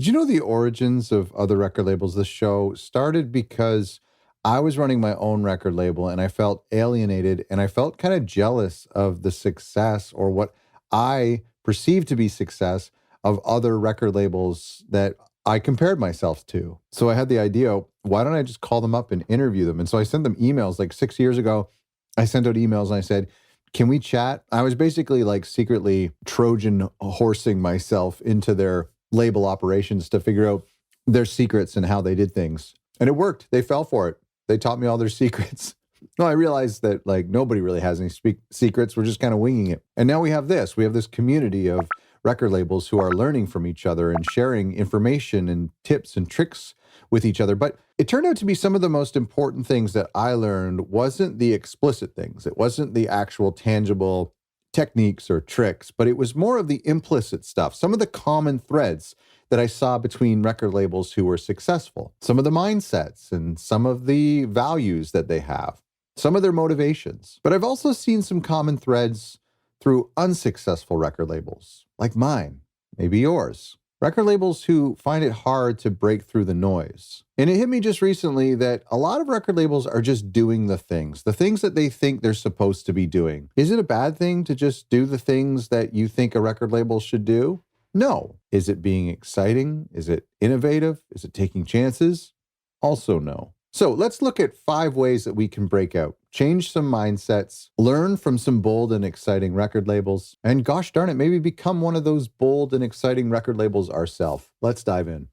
Did you know the origins of other record labels? The show started because I was running my own record label and I felt alienated and I felt kind of jealous of the success or what I perceived to be success of other record labels that I compared myself to. So I had the idea, why don't I just call them up and interview them? And so I sent them emails like 6 years ago. I sent out emails and I said, can we chat? I was basically like secretly Trojan horsing myself into their label operations to figure out their secrets and how they did things. And it worked. They fell for it. They taught me all their secrets. No, I realized that like nobody really has any secrets. We're just kind of winging it. And now we have this. We have this community of record labels who are learning from each other and sharing information and tips and tricks with each other. But it turned out to be some of the most important things that I learned wasn't the explicit things. It wasn't the actual tangible techniques or tricks, but it was more of the implicit stuff. Some of the common threads that I saw between record labels who were successful, some of the mindsets and some of the values that they have, some of their motivations. But I've also seen some common threads through unsuccessful record labels, like mine, maybe yours. Record labels who find it hard to break through the noise. And it hit me just recently that a lot of record labels are just doing the things that they think they're supposed to be doing. Is it a bad thing to just do the things that you think a record label should do? No. Is it being exciting? Is it innovative? Is it taking chances? Also no. So let's look at 5 ways that we can break out, change some mindsets, learn from some bold and exciting record labels, and gosh darn it, maybe become one of those bold and exciting record labels ourselves. Let's dive in.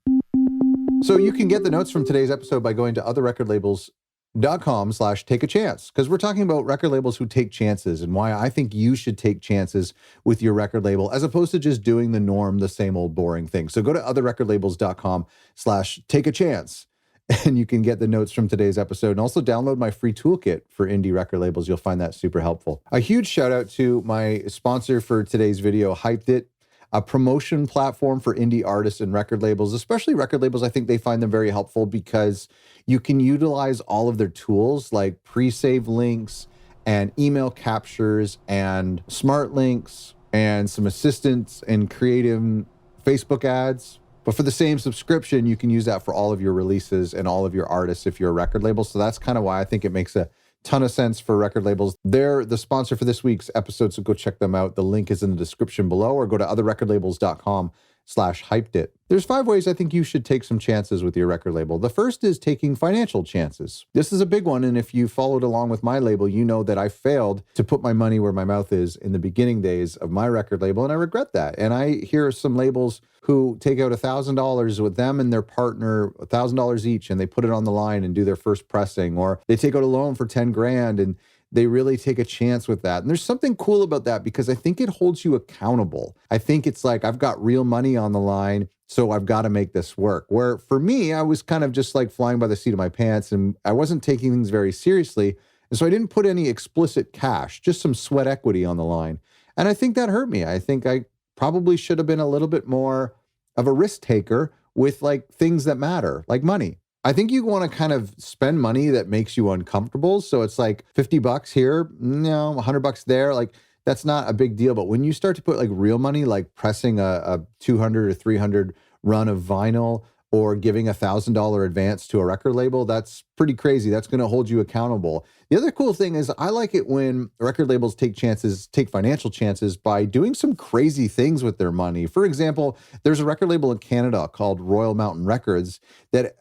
So you can get the notes from today's episode by going to otherrecordlabels.com/take a chance, because we're talking about record labels who take chances and why I think you should take chances with your record label as opposed to just doing the norm, the same old boring thing. So go to otherrecordlabels.com/take a chance. And you can get the notes from today's episode and also download my free toolkit for indie record labels. You'll find that super helpful. A huge shout out to my sponsor for today's video, Hyped It, a promotion platform for indie artists and record labels, especially record labels. I think they find them very helpful because you can utilize all of their tools like pre-save links and email captures and smart links and some assistance in creating Facebook ads. But for the same subscription, you can use that for all of your releases and all of your artists if you're a record label. So that's kind of why I think it makes a ton of sense for record labels. They're the sponsor for this week's episode, so go check them out. The link is in the description below, or go to otherrecordlabels.com/hyped it. There's 5 ways I think you should take some chances with your record label. The first is taking financial chances. This is a big one, and if you followed along with my label, you know that I failed to put my money where my mouth is in the beginning days of my record label, and I regret that. And I hear some labels who take out $1,000 with them and their partner, $1,000 each, and they put it on the line and do their first pressing, or they take out a loan for 10 grand and they really take a chance with that. And there's something cool about that because I think it holds you accountable. I think it's like, I've got real money on the line, so I've got to make this work. Where for me, I was kind of just like flying by the seat of my pants and I wasn't taking things very seriously. And so I didn't put any explicit cash, just some sweat equity on the line. And I think that hurt me. I think I probably should have been a little bit more of a risk taker with like things that matter, like money. I think you want to kind of spend money that makes you uncomfortable. So it's like $50 here, no, $100 there. Like that's not a big deal. But when you start to put like real money, like pressing a 200 or 300 run of vinyl or giving $1,000 advance to a record label, that's pretty crazy. That's going to hold you accountable. The other cool thing is I like it when record labels take financial chances by doing some crazy things with their money. For example, there's a record label in Canada called Royal Mountain Records that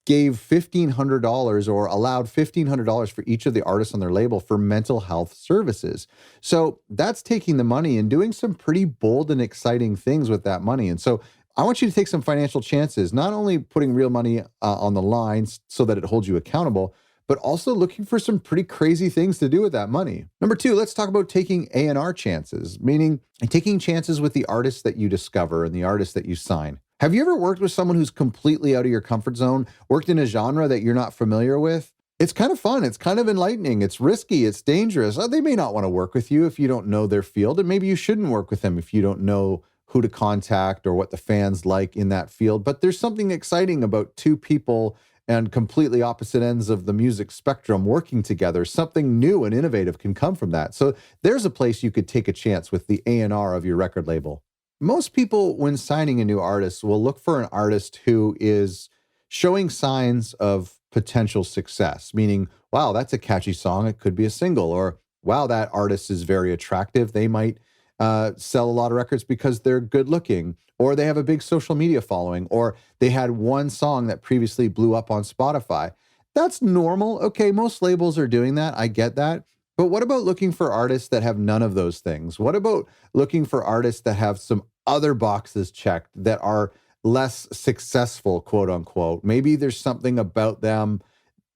gave $1,500 or allowed $1,500 for each of the artists on their label for mental health services. So that's taking the money and doing some pretty bold and exciting things with that money. And so I want you to take some financial chances, not only putting real money on the lines so that it holds you accountable, but also looking for some pretty crazy things to do with that money. Number 2, let's talk about taking A&R chances, meaning taking chances with the artists that you discover and the artists that you sign. Have you ever worked with someone who's completely out of your comfort zone, worked in a genre that you're not familiar with? It's kind of fun. It's kind of enlightening. It's risky. It's dangerous. They may not want to work with you if you don't know their field, and maybe you shouldn't work with them if you don't know who to contact or what the fans like in that field. But there's something exciting about 2 people and completely opposite ends of the music spectrum working together. Something new and innovative can come from that. So there's a place you could take a chance with the A&R of your record label. Most people, when signing a new artist, will look for an artist who is showing signs of potential success, meaning, wow, that's a catchy song. It could be a single. Or, wow, that artist is very attractive. They might sell a lot of records because they're good looking, or they have a big social media following, or they had one song that previously blew up on Spotify. That's normal. Okay, most labels are doing that. I get that. But what about looking for artists that have none of those things? What about looking for artists that have some other boxes checked that are less successful, quote unquote? Maybe there's something about them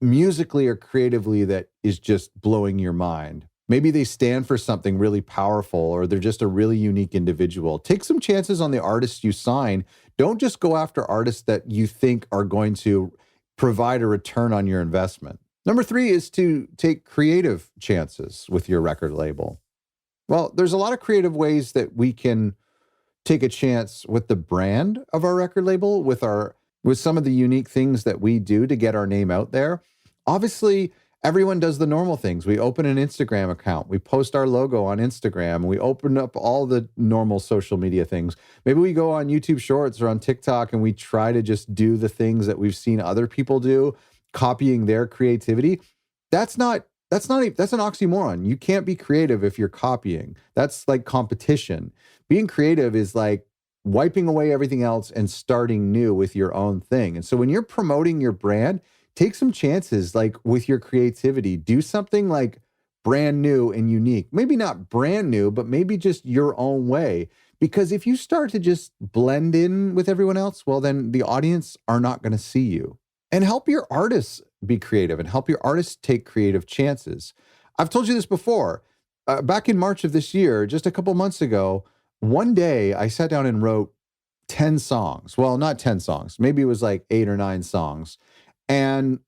musically or creatively that is just blowing your mind. Maybe they stand for something really powerful, or they're just a really unique individual. Take some chances on the artists you sign. Don't just go after artists that you think are going to provide a return on your investment. Number 3 is to take creative chances with your record label. Well, there's a lot of creative ways that we can take a chance with the brand of our record label, with some of the unique things that we do to get our name out there. Obviously, everyone does the normal things. We open an Instagram account, we post our logo on Instagram, we open up all the normal social media things. Maybe we go on YouTube Shorts or on TikTok and we try to just do the things that we've seen other people do, copying their creativity. That's an oxymoron. You can't be creative if you're copying. That's like competition. Being creative is like wiping away everything else and starting new with your own thing. And so when you're promoting your brand, take some chances like with your creativity. Do something like brand new and unique. Maybe not brand new, but maybe just your own way. Because if you start to just blend in with everyone else, well, then the audience are not going to see you. And help your artists be creative and help your artists take creative chances. I've told you this before. Back in March of this year, just a couple months ago, one day I sat down and wrote 10 songs. Well, not 10 songs. Maybe it was like 8 or 9 songs. And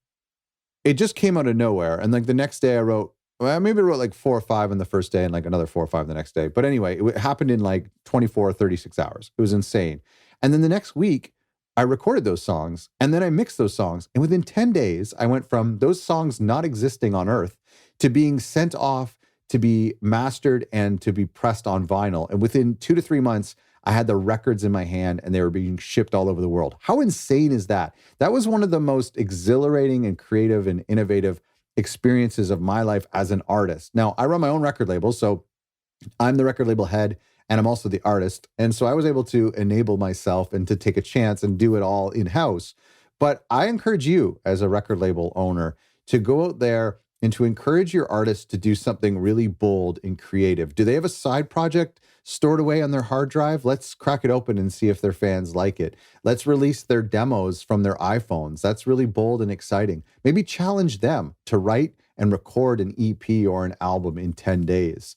it just came out of nowhere. And like the next day maybe I wrote like 4 or 5 on the first day and like another 4 or 5 the next day. But anyway, it happened in like 24 or 36 hours. It was insane. And then the next week, I recorded those songs and then I mixed those songs. And within 10 days, I went from those songs not existing on Earth to being sent off to be mastered and to be pressed on vinyl. And within 2 to 3 months, I had the records in my hand and they were being shipped all over the world. How insane is that? That was one of the most exhilarating and creative and innovative experiences of my life as an artist. Now, I run my own record label, so I'm the record label head and I'm also the artist. And so I was able to enable myself and to take a chance and do it all in-house. But I encourage you as a record label owner to go out there and to encourage your artists to do something really bold and creative. Do they have a side project stored away on their hard drive? Let's crack it open and see if their fans like it. Let's release their demos from their iPhones. That's really bold and exciting. Maybe challenge them to write and record an EP or an album in 10 days.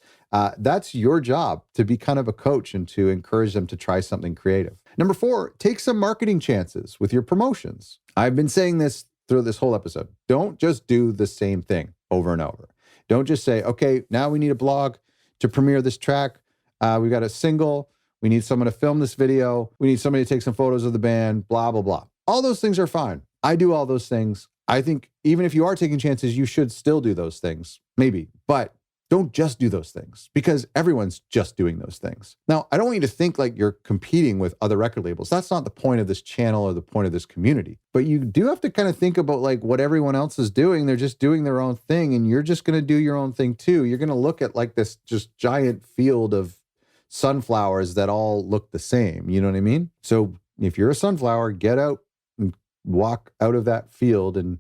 That's your job, to be kind of a coach and to encourage them to try something creative. Number 4, take some marketing chances with your promotions. I've been saying this through this whole episode. Don't just do the same thing over and over. Don't just say, okay, now we need a blog to premiere this track. We've got a single. We need someone to film this video. We need somebody to take some photos of the band, blah, blah, blah. All those things are fine. I do all those things. I think even if you are taking chances, you should still do those things, maybe. But don't just do those things because everyone's just doing those things. Now, I don't want you to think like you're competing with other record labels. That's not the point of this channel or the point of this community. But you do have to kind of think about like what everyone else is doing. They're just doing their own thing and you're just going to do your own thing too. You're going to look at like this just giant field of sunflowers that all look the same. You know what I mean? So if you're a sunflower, get out and walk out of that field and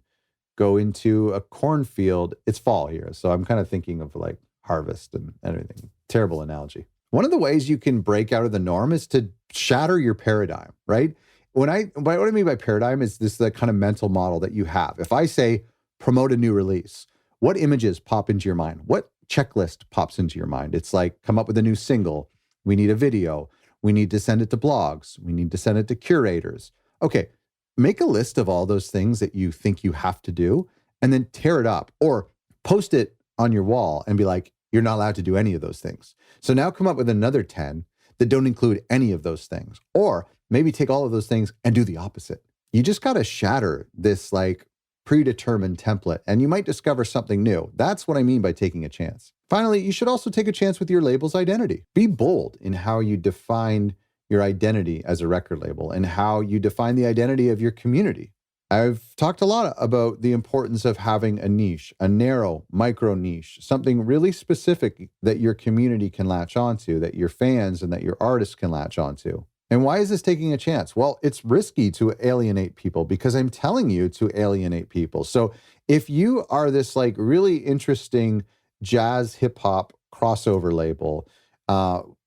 go into a cornfield. It's fall here. So I'm kind of thinking of like harvest and everything. Terrible analogy. One of the ways you can break out of the norm is to shatter your paradigm, right? What I mean by paradigm is this the kind of mental model that you have. If I say promote a new release, what images pop into your mind? What checklist pops into your mind? It's like come up with a new single. We need a video. We need to send it to blogs. We need to send it to curators. Okay. Make a list of all those things that you think you have to do and then tear it up or post it on your wall and be like, you're not allowed to do any of those things. So now come up with another 10 that don't include any of those things. Or maybe take all of those things and do the opposite. You just got to shatter this like predetermined template and you might discover something new. That's what I mean by taking a chance. Finally, you should also take a chance with your label's identity. Be bold in how you define your identity as a record label and how you define the identity of your community. I've talked a lot about the importance of having a niche, a narrow micro niche, something really specific that your community can latch onto, that your fans and that your artists can latch onto. And why is this taking a chance? Well, it's risky to alienate people because I'm telling you to alienate people. So if you are this like really interesting jazz hip hop crossover label,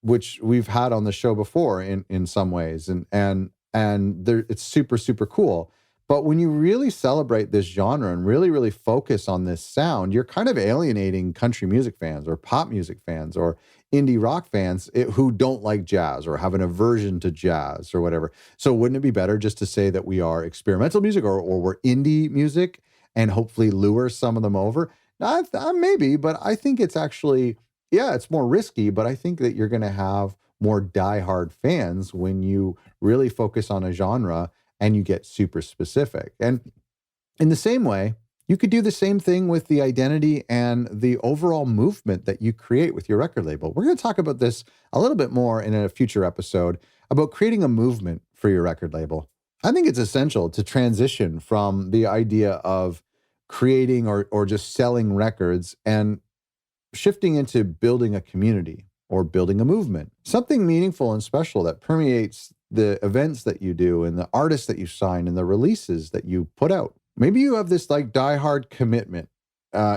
which we've had on the show before in some ways, and it's super, super cool. But when you really celebrate this genre and really focus on this sound, you're kind of alienating country music fans or pop music fans or indie rock fans who don't like jazz or have an aversion to jazz or whatever. So wouldn't it be better just to say that we are experimental music or we're indie music and hopefully lure some of them over? Maybe, but I think it's actually, yeah, it's more risky, but I think that you're going to have more diehard fans when you really focus on a genre and you get super specific. And in the same way, you could do the same thing with the identity and the overall movement that you create with your record label. We're going to talk about this a little bit more in a future episode about creating a movement for your record label. I think it's essential to transition from the idea of creating or just selling records and shifting into building a community or building a movement, something meaningful and special that permeates the events that you do and the artists that you sign and the releases that you put out. Maybe you have this like diehard commitment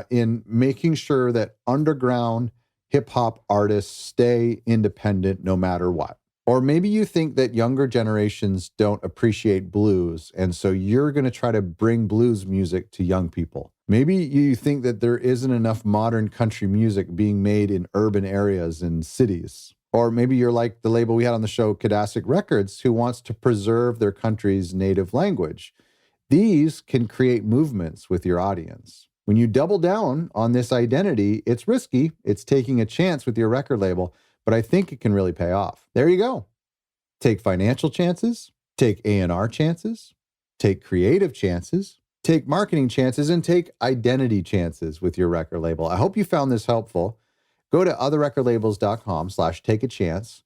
in making sure that underground hip hop artists stay independent no matter what. Or maybe you think that younger generations don't appreciate blues, and so you're going to try to bring blues music to young people. Maybe you think that there isn't enough modern country music being made in urban areas and cities. Or maybe you're like the label we had on the show, Cadasic Records, who wants to preserve their country's native language. These can create movements with your audience. When you double down on this identity, it's risky. It's taking a chance with your record label, but I think it can really pay off. There you go. Take financial chances, take A&R chances, take creative chances, take marketing chances, and take identity chances with your record label. I hope you found this helpful. Go to otherrecordlabels.com/takeachance,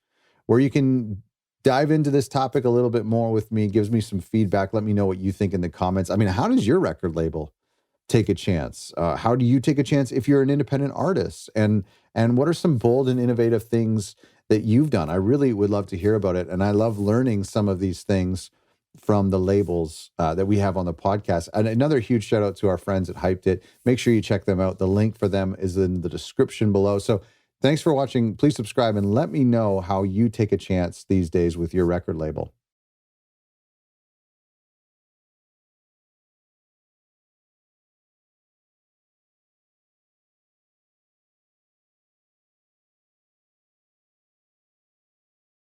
where you can dive into this topic a little bit more with me. Gives me some feedback. Let me know what you think in the comments. I mean, how does your record label take a chance? How do you take a chance if you're an independent artist? And what are some bold and innovative things that you've done? I really would love to hear about it. And I love learning some of these things from the labels that we have on the podcast. And another huge shout out to our friends at Hyped It. Make sure you check them out. The link for them is in the description below. So thanks for watching. Please subscribe and let me know how you take a chance these days with your record label.